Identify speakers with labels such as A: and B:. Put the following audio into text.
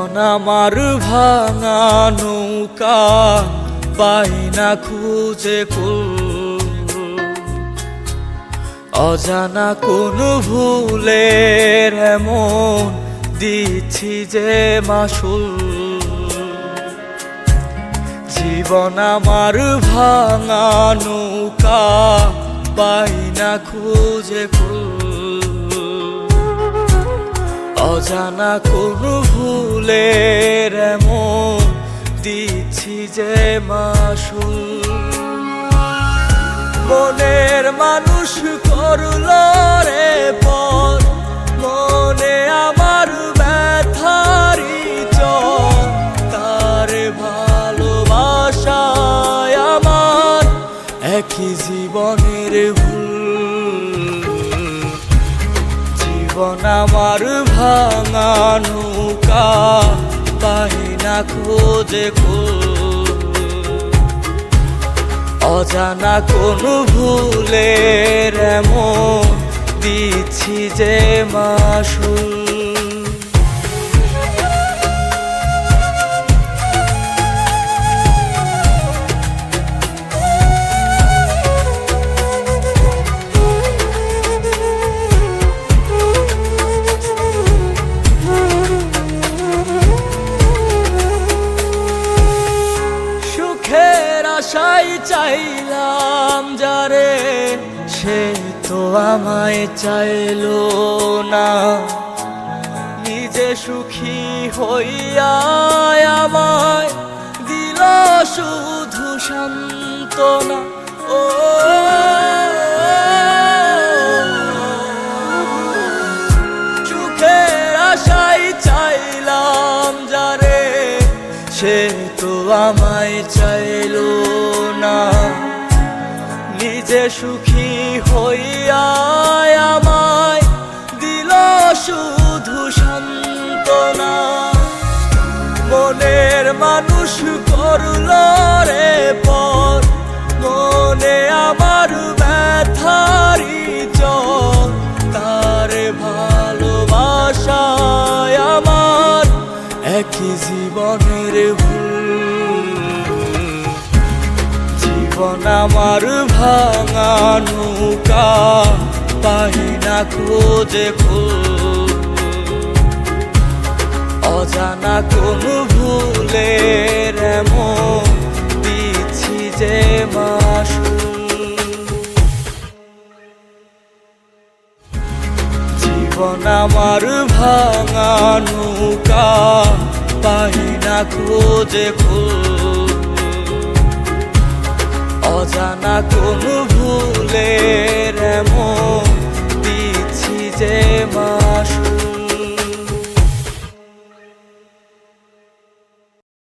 A: জীবন আমার ভাঙা নৌকা, পাই না খুঁজে কুল। অজানা কোন ভুলের এমন দিচ্ছি যে মাসুল। জীবন আমার ভাঙা নৌকা, পাই না খুঁজে কুল। অজানা কোন ভুলের এমন দিচ্ছি যে মাসুল। মনের মানুষ করলো রে পর, মনে আমার ব্যথারি চর। তার ভালোবাসায় আমার একই জীবনের ভুল। জীবন আমার ভাঙা নৌকা, পাই না খোঁজে কুল। অজানা কোন ভুলের এমন দিচ্ছি যে মাসুল। আশাই চাইলাম যারে, সে তো আমায় চাইলো না। নিজে সুখী হইয়া আমায় দিল শুধু সান্ত্বনা। ও সুখের আশাই চাইলাম যারে, সে তো আমায় চাইলো না। নিজে সুখী হইয়া আমায় দিল শুধু সান্ত্বনা। মনের মানুষ করলো রে পর, মনে আমার ব্যথারি জ্বর। তার ভালোবাসায় আমার একই জীবনের ভুল। জীবন আমার ভাঙা নৌকা, পাই না খোঁজে কুল। অজানা কোন ভুলের এমন দিচ্ছি যে মাসুল। জীবন আমার ভাঙা নৌকা, পাই না খোঁজে কুল। অজানা কোন ভুলের এমন দিচ্ছি যে মাসুল।